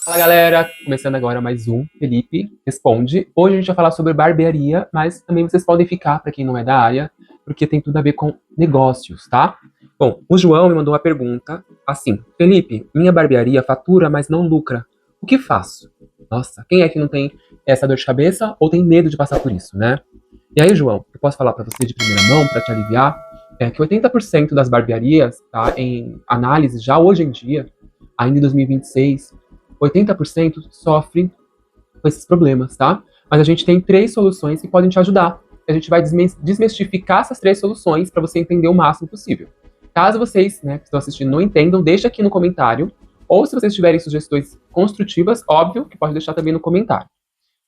Fala galera, começando agora mais um Felipe Responde. Hoje a gente vai falar sobre barbearia, mas também vocês podem ficar, para quem não é da área, porque tem tudo a ver com negócios, tá? Bom, o João me mandou uma pergunta assim: Felipe, minha barbearia fatura, mas não lucra. O que faço? Nossa, quem é que não tem essa dor de cabeça ou tem medo de passar por isso, né? E aí, João, eu posso falar para você de primeira mão, para te aliviar, que 80% das barbearias, tá, em análise já hoje em dia, ainda em 2026, 80% sofrem com esses problemas, tá? Mas a gente tem 3 soluções que podem te ajudar. A gente vai desmistificar essas 3 soluções para você entender o máximo possível. Caso vocês, né, que estão assistindo não entendam, deixa aqui no comentário. Ou se vocês tiverem sugestões construtivas, óbvio que pode deixar também no comentário,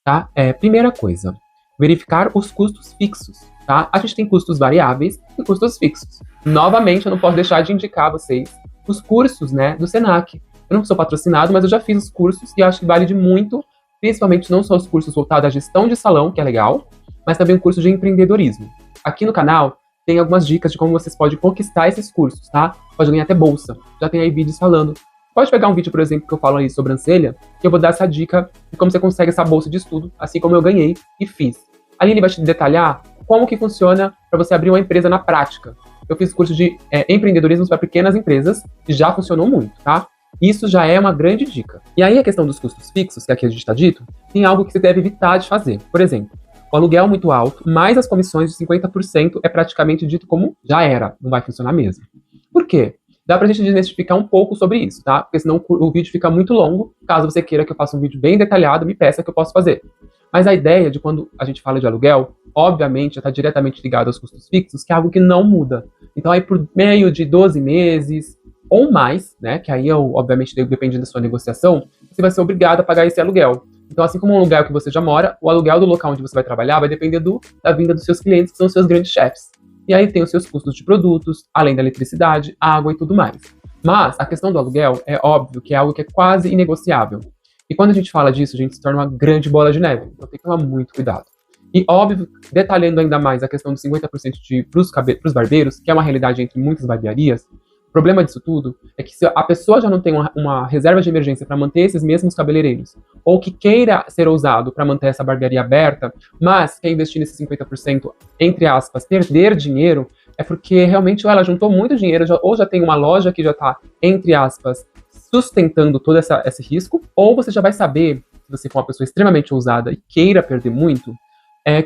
tá? Primeira coisa, verificar os custos fixos, tá? A gente tem custos variáveis e custos fixos. Novamente, eu não posso deixar de indicar a vocês os cursos, né, do Senac. Eu não sou patrocinado, mas eu já fiz os cursos e acho que vale de muito, principalmente não só os cursos voltados à gestão de salão, que é legal, mas também o curso de empreendedorismo. Aqui no canal tem algumas dicas de como vocês podem conquistar esses cursos, tá? Pode ganhar até bolsa. Já tem aí vídeos falando. Pode pegar um vídeo, por exemplo, que eu falo aí sobre sobrancelha, que eu vou dar essa dica de como você consegue essa bolsa de estudo, assim como eu ganhei e fiz. Ali ele vai te detalhar como que funciona para você abrir uma empresa na prática. Eu fiz curso de empreendedorismo para pequenas empresas e já funcionou muito, tá? Isso já é uma grande dica. E aí a questão dos custos fixos, que aqui a gente está dito, tem algo que você deve evitar de fazer. Por exemplo, o aluguel muito alto, mais as comissões de 50% é praticamente dito como já era, não vai funcionar mesmo. Por quê? Dá pra gente desmistificar um pouco sobre isso, tá? Porque senão o vídeo fica muito longo. Caso você queira que eu faça um vídeo bem detalhado, me peça que eu posso fazer. Mas a ideia de quando a gente fala de aluguel, obviamente, já está diretamente ligado aos custos fixos, que é algo que não muda. Então, aí por meio de 12 meses ou mais, né? Que aí, obviamente, depende da sua negociação, você vai ser obrigado a pagar esse aluguel. Então, assim como um aluguel que você já mora, o aluguel do local onde você vai trabalhar vai depender da vinda dos seus clientes, que são os seus grandes chefes. E aí tem os seus custos de produtos, além da eletricidade, água e tudo mais. Mas a questão do aluguel é óbvio que é algo que é quase inegociável. E quando a gente fala disso, a gente se torna uma grande bola de neve. Então tem que tomar muito cuidado. E óbvio, detalhando ainda mais a questão dos 50% para os barbeiros, que é uma realidade entre muitas barbearias, o problema disso tudo é que se a pessoa já não tem uma reserva de emergência para manter esses mesmos cabeleireiros, ou que queira ser ousado para manter essa barbearia aberta, mas quer investir nesses 50%, entre aspas, perder dinheiro, é porque realmente ou ela juntou muito dinheiro, ou já tem uma loja que já está, entre aspas, sustentando todo esse risco, ou você já vai saber, se você for uma pessoa extremamente ousada e queira perder muito,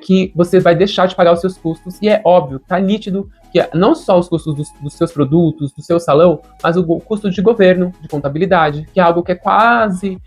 que você vai deixar de pagar os seus custos, e é óbvio, tá nítido que não só os custos dos seus produtos, do seu salão, mas o custo de governo, de contabilidade, que é algo que é quase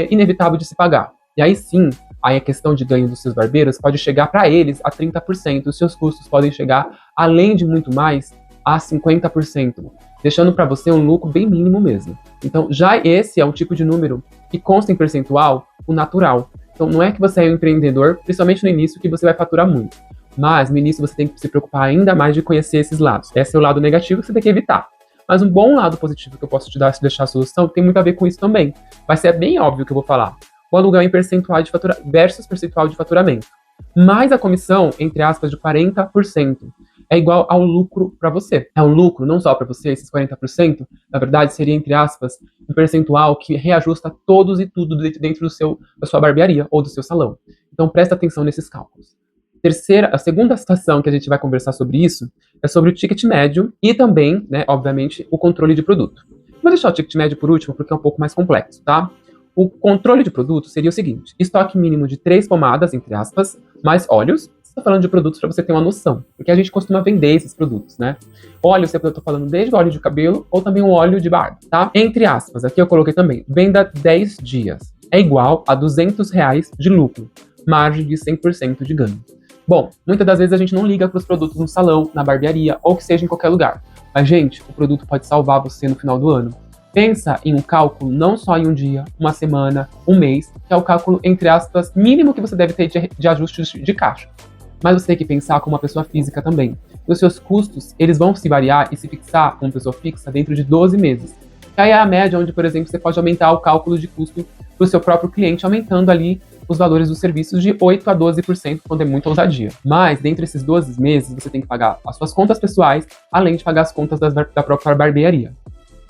inevitável de se pagar. E aí sim, aí a questão de ganho dos seus barbeiros pode chegar para eles a 30%, os seus custos podem chegar, além de muito mais, a 50%, deixando para você um lucro bem mínimo mesmo. Então, já esse é um tipo de número que consta em percentual o natural. Então, não é que você é um empreendedor, principalmente no início, que você vai faturar muito. Mas, no início, você tem que se preocupar ainda mais de conhecer esses lados. Esse é o lado negativo que você tem que evitar. Mas um bom lado positivo que eu posso te dar, se deixar a solução, tem muito a ver com isso também. Vai ser bem óbvio que eu vou falar. O aluguel em percentual de versus percentual de faturamento. Mais a comissão, entre aspas, de 40%, é igual ao lucro para você. É um lucro não só para você, esses 40%, na verdade, seria, entre aspas, um percentual que reajusta todos e tudo dentro da sua barbearia ou do seu salão. Então, presta atenção nesses cálculos. A segunda situação que a gente vai conversar sobre isso é sobre o ticket médio e também, né, obviamente, o controle de produto. Vou deixar o ticket médio por último porque é um pouco mais complexo, tá? O controle de produto seria o seguinte: estoque mínimo de 3 pomadas, entre aspas, mais óleos. Estou falando de produtos para você ter uma noção, porque a gente costuma vender esses produtos, né? Óleo, eu estou falando desde o óleo de cabelo ou também o óleo de barba, tá? Entre aspas, aqui eu coloquei também, venda 10 dias. É igual a R$ 200 de lucro, margem de 100% de ganho. Bom, muitas das vezes a gente não liga para os produtos no salão, na barbearia ou que seja em qualquer lugar. Mas, gente, o produto pode salvar você no final do ano. Pensa em um cálculo não só em um dia, uma semana, um mês, que é o cálculo, entre aspas, mínimo que você deve ter de ajustes de caixa. Mas você tem que pensar como uma pessoa física também. Os seus custos, eles vão se variar e se fixar como pessoa fixa dentro de 12 meses. Que aí é a média onde, por exemplo, você pode aumentar o cálculo de custo para o seu próprio cliente, aumentando ali os valores dos serviços de 8 a 12%, quando é muita ousadia. Mas, dentro desses 12 meses, você tem que pagar as suas contas pessoais, além de pagar as contas da própria barbearia.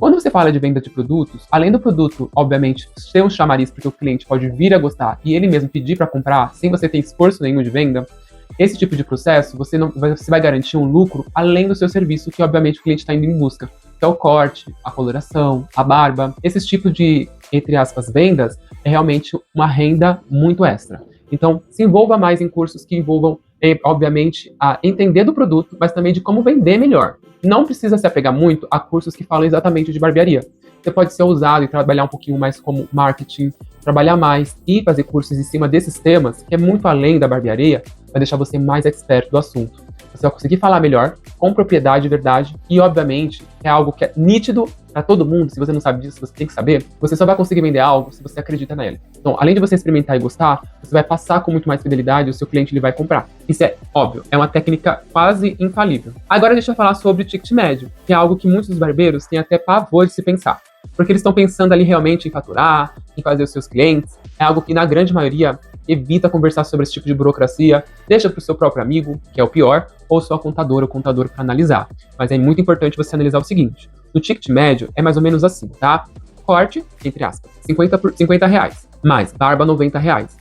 Quando você fala de venda de produtos, além do produto, obviamente, ser um chamariz porque o cliente pode vir a gostar e ele mesmo pedir para comprar, sem você ter esforço nenhum de venda, esse tipo de processo, você vai garantir um lucro além do seu serviço, que obviamente o cliente está indo em busca, que é o corte, a coloração, a barba. Esses tipos de, entre aspas, vendas, é realmente uma renda muito extra. Então, se envolva mais em cursos que envolvam, obviamente, a entender do produto, mas também de como vender melhor. Não precisa se apegar muito a cursos que falam exatamente de barbearia. Você pode ser ousado e trabalhar um pouquinho mais como marketing, trabalhar mais e fazer cursos em cima desses temas, que é muito além da barbearia, vai deixar você mais expert do assunto. Você vai conseguir falar melhor, com propriedade e verdade, e obviamente é algo que é nítido para todo mundo. Se você não sabe disso, você tem que saber. Você só vai conseguir vender algo se você acredita nele. Então, além de você experimentar e gostar, você vai passar com muito mais fidelidade e o seu cliente ele vai comprar. Isso é óbvio, é uma técnica quase infalível. Agora deixa eu falar sobre o ticket médio, que é algo que muitos dos barbeiros têm até pavor de se pensar. Porque eles estão pensando ali realmente em faturar, em fazer os seus clientes. É algo que, na grande maioria, evita conversar sobre esse tipo de burocracia, deixa para o seu próprio amigo, que é o pior, ou sua contadora ou contador para analisar. Mas é muito importante você analisar o seguinte: no ticket médio é mais ou menos assim, tá? Corte, entre aspas, 50 reais, mais barba 90 reais,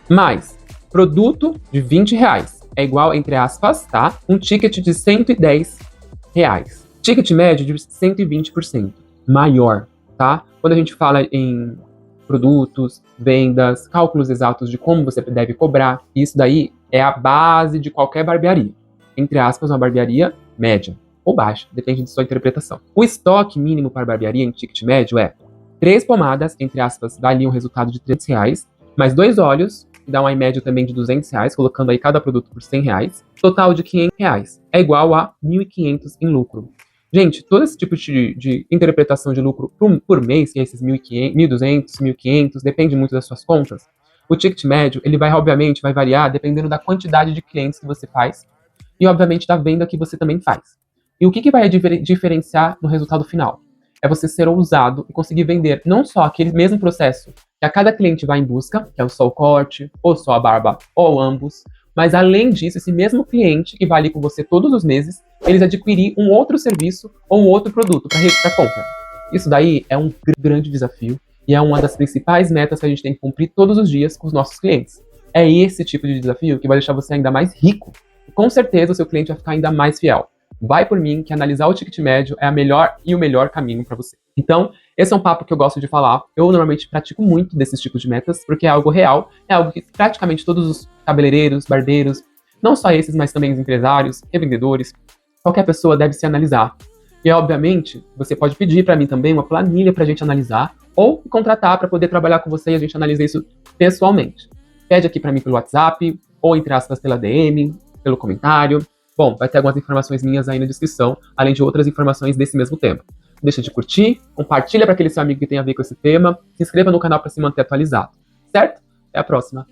mais produto de 20 reais, é igual, entre aspas, tá? Um ticket de 110 reais. Ticket médio de 120%, maior, tá? Quando a gente fala em produtos, vendas, cálculos exatos de como você deve cobrar, isso daí é a base de qualquer barbearia. Entre aspas, uma barbearia média ou baixa, depende de sua interpretação. O estoque mínimo para barbearia em ticket médio é 3 pomadas, entre aspas, dá ali um resultado de 300 reais, mais 2 óleos, que dá uma média também de 200 reais, colocando aí cada produto por 100 reais, total de 500 reais, é igual a 1.500 em lucro. Gente, todo esse tipo de interpretação de lucro por mês, que é esses 1.500, 1.200, 1.500, depende muito das suas contas. O ticket médio, ele vai, obviamente, vai variar dependendo da quantidade de clientes que você faz e, obviamente, da venda que você também faz. E o que vai diferenciar no resultado final? É você ser ousado e conseguir vender não só aquele mesmo processo que a cada cliente vai em busca, que é só o corte, ou só a barba, ou ambos, mas além disso, esse mesmo cliente que vai ali com você todos os meses, eles adquirir um outro serviço ou um outro produto para compra. Isso daí é um grande desafio e é uma das principais metas que a gente tem que cumprir todos os dias com os nossos clientes. É esse tipo de desafio que vai deixar você ainda mais rico. E com certeza o seu cliente vai ficar ainda mais fiel. Vai por mim que analisar o ticket médio é o melhor caminho para você. Então, esse é um papo que eu gosto de falar. Eu normalmente pratico muito desses tipos de metas, porque é algo real, é algo que praticamente todos os cabeleireiros, barbeiros, não só esses, mas também os empresários, revendedores, qualquer pessoa deve se analisar. E, obviamente, você pode pedir para mim também uma planilha para a gente analisar, ou me contratar para poder trabalhar com você e a gente analisa isso pessoalmente. Pede aqui para mim pelo WhatsApp, ou entre aspas pela DM, pelo comentário. Bom, vai ter algumas informações minhas aí na descrição, além de outras informações desse mesmo tema. Deixa de curtir, compartilha para aquele seu amigo que tem a ver com esse tema, se inscreva no canal para se manter atualizado, certo? Até a próxima!